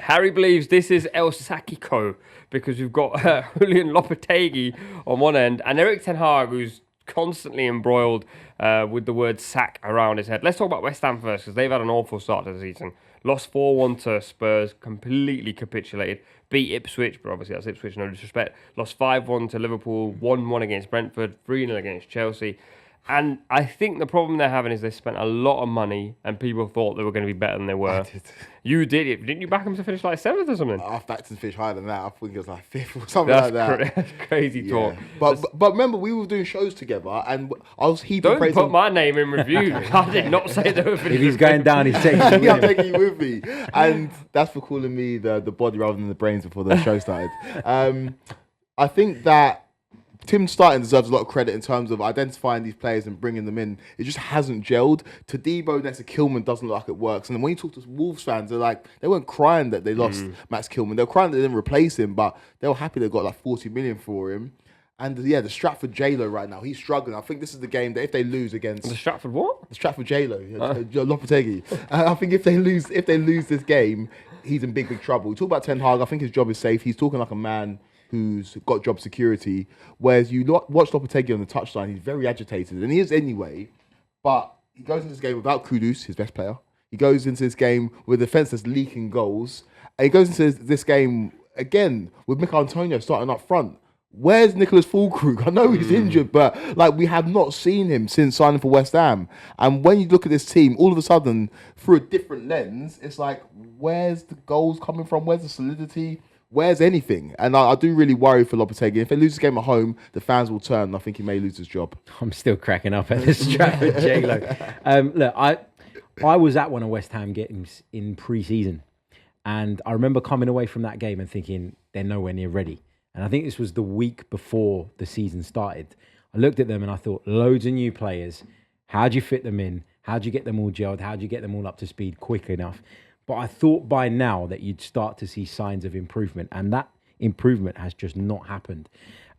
Harry believes this is El Sakiko because we've got Julien Lopetegui on one end and Erik Ten Hag, who's constantly embroiled with the word sack around his head. Let's talk about West Ham first because they've had an awful start to the season. Lost 4-1 to Spurs, completely capitulated. Beat Ipswich, but obviously that's Ipswich, no disrespect. Lost 5-1 to Liverpool, 1-1 against Brentford, 3-0 against Chelsea. And I think the problem they're having is they spent a lot of money and people thought they were going to be better than they were. I did. You did. Didn't you back them to finish like 7th or something? I backed them to finish higher than that. I think it was like 5th or something like that. That's crazy talk. But remember, we were doing shows together and I was heaping praise. Don't put my name in review. I did not say they were finishing. If he's going down, he's taking you with I'm him. taking you with me. And that's for calling me the body rather than the brains before the show started. I think that Tim Starting deserves a lot of credit in terms of identifying these players and bringing them in. It just hasn't gelled. Todibo next to Kilman doesn't look like it works. And when you talk to Wolves fans, they weren't crying that they lost Max Kilman. They were crying that they didn't replace him, but they were happy they got like 40 million for him. And the Stratford J-Lo right now, he's struggling. I think this is the game that if they lose against... The Stratford what? The Stratford J-Lo, Lopetegui. I think if they lose this game, he's in big trouble. We talk about Ten Hag, I think his job is safe. He's talking like a man who's got job security, whereas you watch Lopetegui on the touchline, he's very agitated, and he is anyway, but he goes into this game without Kudus, his best player. He goes into this game with a defence that's leaking goals, and he goes into this game, again, with Mikel Antonio starting up front. Where's Nicholas Füllkrug? I know he's injured, but we have not seen him since signing for West Ham. And when you look at this team, all of a sudden, through a different lens, it's like, where's the goals coming from? Where's the solidity? Where's anything? And I do really worry for Lopetegui. If they lose this game at home, the fans will turn. I think he may lose his job. I'm still cracking up at the Stratford J-Lo. Look, I was at one of West Ham games in pre-season, and I remember coming away from that game and thinking they're nowhere near ready. And I think this was the week before the season started. I looked at them and I thought, loads of new players. How do you fit them in? How do you get them all gelled? How do you get them all up to speed quick enough? But I thought by now that you'd start to see signs of improvement, and that improvement has just not happened.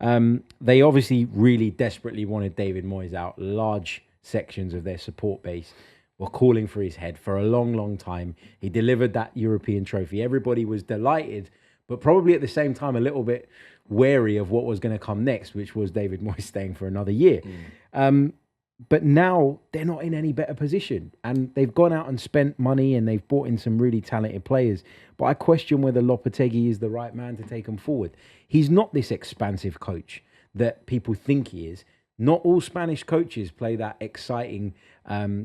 They obviously really desperately wanted David Moyes out. Large sections of their support base were calling for his head for a long, long time. He delivered that European trophy. Everybody was delighted, but probably at the same time a little bit wary of what was going to come next, which was David Moyes staying for another year. But now they're not in any better position, and they've gone out and spent money and they've brought in some really talented players. But I question whether Lopetegui is the right man to take them forward. He's not this expansive coach that people think he is. Not all Spanish coaches play that exciting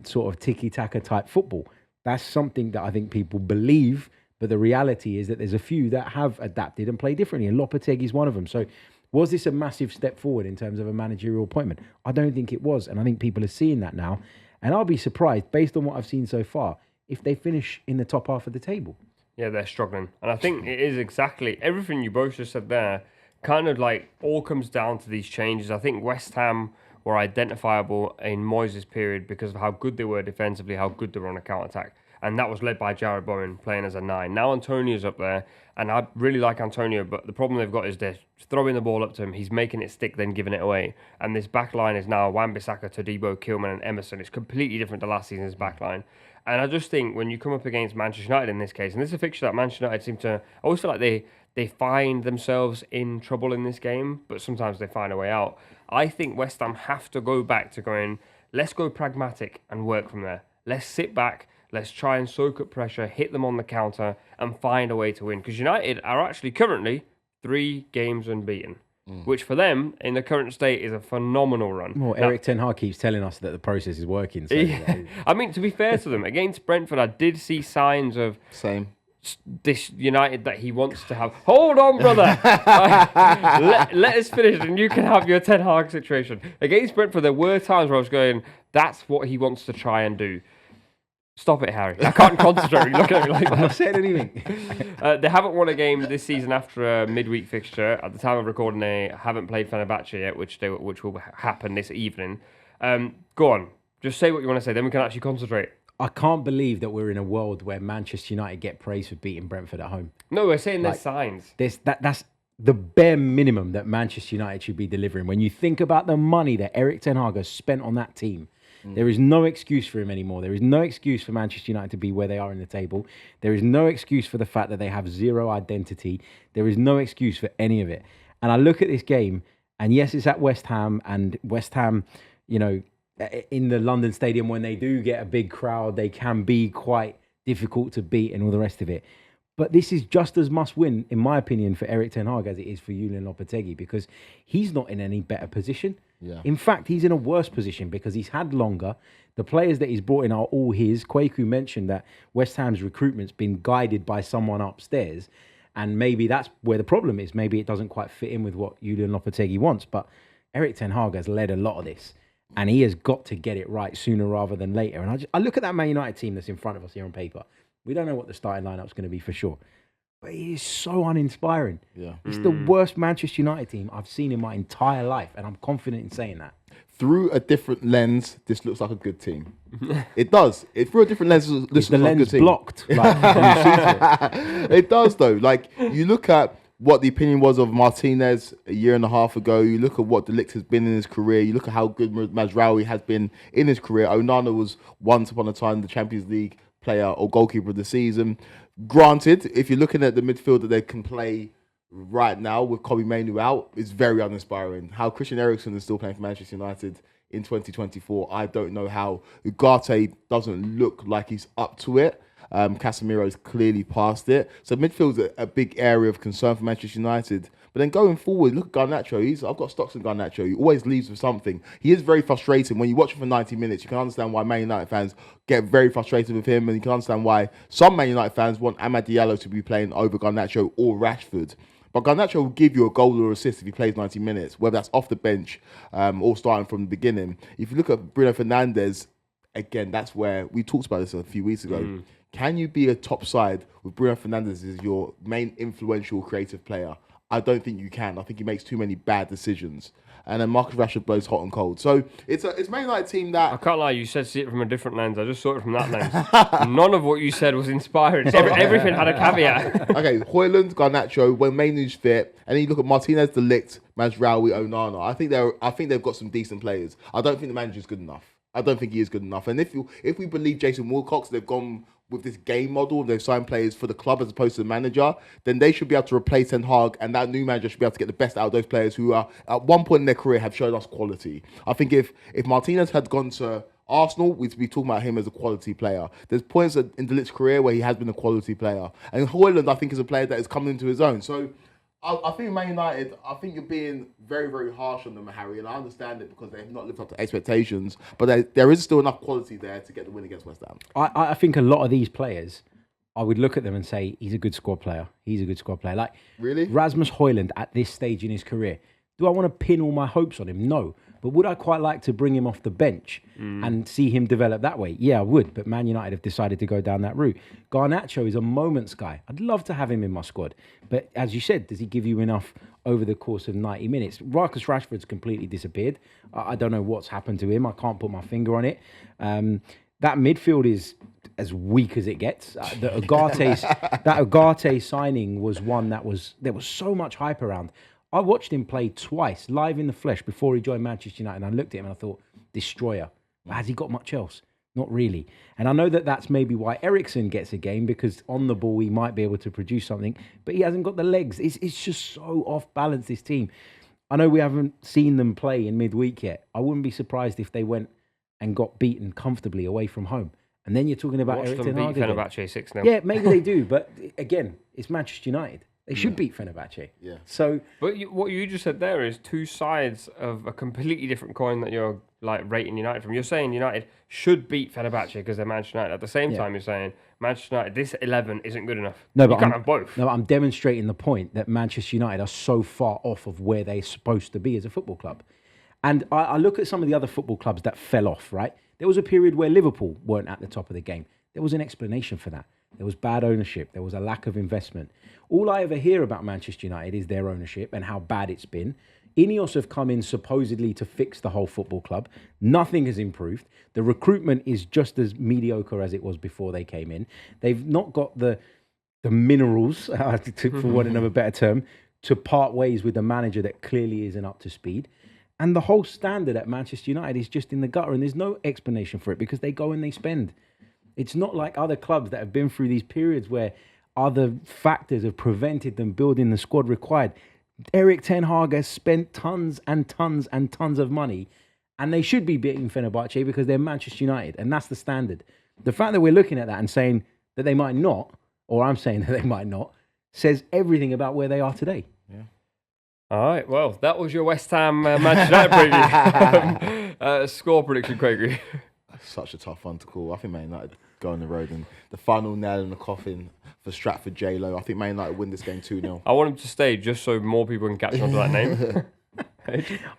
sort of tiki-taka type football. That's something that I think people believe, but the reality is that there's a few that have adapted and play differently, and Lopetegui is one of them. So was this a massive step forward in terms of a managerial appointment? I don't think it was, and I think people are seeing that now. And I'll be surprised, based on what I've seen so far, if they finish in the top half of the table. Yeah, they're struggling. And I think it is exactly everything you both just said there, kind of like all comes down to these changes. I think West Ham were identifiable in Moyes' period because of how good they were defensively, how good they were on a counter-attack. And that was led by Jared Bowen playing as a 9. Now Antonio's up there, and I really like Antonio, but the problem they've got is they're throwing the ball up to him. He's making it stick, then giving it away. And this back line is now Wan-Bissaka, Todibo, Kilman, and Emerson. It's completely different to last season's back line. And I just think when you come up against Manchester United in this case, and this is a fixture that Manchester United seem to... I always feel like they find themselves in trouble in this game, but sometimes they find a way out. I think West Ham have to go back to going, let's go pragmatic and work from there. Let's sit back. Let's try and soak up pressure, hit them on the counter, and find a way to win. Because United are actually currently 3 games unbeaten, which for them, in the current state, is a phenomenal run. Well, Erik Ten Hag keeps telling us that the process is working. So yeah. I mean, to be fair to them, against Brentford, I did see signs of this United that he wants to have. Hold on, brother. let us finish, and you can have your Ten Hag situation. Against Brentford, there were times where I was going, that's what he wants to try and do. Stop it, Harry. I can't concentrate when you look at me like that. I'm not saying anything. They haven't won a game this season after a midweek fixture. At the time of recording, they haven't played Fenerbahce yet, which will happen this evening. Go on. Just say what you want to say, then we can actually concentrate. I can't believe that we're in a world where Manchester United get praise for beating Brentford at home. No, we're saying there's signs. That's the bare minimum that Manchester United should be delivering. When you think about the money that Erik Ten Hag has spent on that team, There is no excuse for him anymore. There is no excuse for Manchester United to be where they are in the table. There is no excuse for the fact that they have zero identity. There is no excuse for any of it. And I look at this game, and yes, it's at West Ham, and West Ham, you know, in the London Stadium, when they do get a big crowd, they can be quite difficult to beat and all the rest of it. But this is just as must win, in my opinion, for Erik ten Hag as it is for Julien Lopetegui, because he's not in any better position. Yeah. In fact, he's in a worse position because he's had longer. The players that he's brought in are all his. Kweku mentioned that West Ham's recruitment's been guided by someone upstairs. And maybe that's where the problem is. Maybe it doesn't quite fit in with what Julien Lopetegui wants. But Erik ten Hag has led a lot of this. And he has got to get it right sooner rather than later. And I look at that Man United team that's in front of us here on paper. We don't know what the starting lineup's going to be for sure. But it is so uninspiring. Yeah. It's the worst Manchester United team I've seen in my entire life. And I'm confident in saying that. Through a different lens, this looks like a good team. It does. Through a different lens, this looks like a good team. Blocked. Like, It does, though. Like, you look at what the opinion was of Martinez a year and a half ago. You look at what De Ligt has been in his career. You look at how good Mazraoui has been in his career. Onana was once upon a time the Champions League player or goalkeeper of the season. Granted, if you're looking at the midfield that they can play right now with Kobbie Mainoo out, it's very uninspiring. How Christian Eriksen is still playing for Manchester United in 2024, I don't know how. Ugarte doesn't look like he's up to it. Casemiro's clearly past it. So midfield's a big area of concern for Manchester United. But then going forward, look at Garnacho. I've got stocks in Garnacho. He always leaves with something. He is very frustrating. When you watch him for 90 minutes, you can understand why Man United fans get very frustrated with him. And you can understand why some Man United fans want Amad Diallo to be playing over Garnacho or Rashford. But Garnacho will give you a goal or assist if he plays 90 minutes, whether that's off the bench or starting from the beginning. If you look at Bruno Fernandes, again, that's where we talked about this a few weeks ago. Can you be a top side with Bruno Fernandes as your main influential creative player? I don't think you can. I think he makes too many bad decisions. And then Marcus Rashford blows hot and cold. So it's Man United team that... I can't lie, you said see it from a different lens. I just saw it from that lens. None of what you said was inspiring. Everything had a caveat. Okay, Højlund, Garnacho, when Mainoo's fit, and then you look at Martinez, De Ligt, Mazraoui, Onana. I think they've got some decent players. I don't think the manager's good enough. I don't think he is good enough. And if we believe Jason Wilcox, they've gone with this game model, they've signed players for the club as opposed to the manager, then they should be able to replace Ten Hag, and that new manager should be able to get the best out of those players who are at one point in their career have shown us quality. I think if Martinez had gone to Arsenal, we'd be talking about him as a quality player. There's points in De Ligt's career where he has been a quality player. And Højlund, I think, is a player that has come into his own. So I think Man United, I think you're being very, very harsh on them, Harry, and I understand it because they have not lived up to expectations, but there is still enough quality there to get the win against West Ham. I think a lot of these players, I would look at them and say, he's a good squad player. He's a good squad player. Like, really? Rasmus Højlund at this stage in his career, do I want to pin all my hopes on him? No. But would I quite like to bring him off the bench and see him develop that way? Yeah, I would. But Man United have decided to go down that route. Garnacho is a moments guy. I'd love to have him in my squad. But as you said, does he give you enough over the course of 90 minutes? Marcus Rashford's completely disappeared. I don't know what's happened to him. I can't put my finger on it. That midfield is as weak as it gets. That Ugarte signing was one there was so much hype around. I watched him play twice, live in the flesh, before he joined Manchester United. And I looked at him and I thought, destroyer. But has he got much else? Not really. And I know that that's maybe why Eriksen gets a game, because on the ball he might be able to produce something, but he hasn't got the legs. It's just so off balance, this team. I know we haven't seen them play in midweek yet. I wouldn't be surprised if they went and got beaten comfortably away from home. And then you're talking about Erik ten Hag again. Fenerbahce 6-0. Yeah, maybe they do. But again, it's Manchester United. They should beat Fenerbahce. Yeah. So, but what you just said there is two sides of a completely different coin that you're like rating United from. You're saying United should beat Fenerbahce because they're Manchester United. At the same time, you're saying Manchester United, this 11 isn't good enough. No, but you can't have both. No, I'm demonstrating the point that Manchester United are so far off of where they're supposed to be as a football club. And I look at some of the other football clubs that fell off, right? There was a period where Liverpool weren't at the top of the game. There was an explanation for that. There was bad ownership. There was a lack of investment. All I ever hear about Manchester United is their ownership and how bad it's been. Ineos have come in supposedly to fix the whole football club. Nothing has improved. The recruitment is just as mediocre as it was before they came in. They've not got the minerals, for want of a better term, to part ways with a manager that clearly isn't up to speed. And the whole standard at Manchester United is just in the gutter, and there's no explanation for it because they go and they spend. It's not like other clubs that have been through these periods where other factors have prevented them building the squad required. Erik ten Hag has spent tons and tons and tons of money, and they should be beating Fenerbahce because they're Manchester United, and that's the standard. The fact that we're looking at that and saying that they might not, or I'm saying that they might not, says everything about where they are today. Yeah. All right, well, that was your West Ham Manchester United preview. Score prediction, Kweku. Such a tough one to call. I think Man United go on the road, and the final nail in the coffin for Stratford J-Lo. I think Man United win this game 2-0. I want him to stay just so more people can catch on to that name.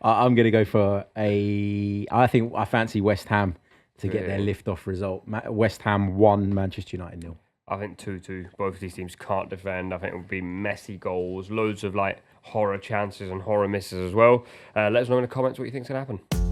I'm going to go for I fancy West Ham to get their lift-off result. West Ham 1, Manchester United 0. I think 2-2. Both of these teams can't defend. I think it will be messy goals, loads of like horror chances and horror misses as well. Let us know in the comments what you think's going to happen.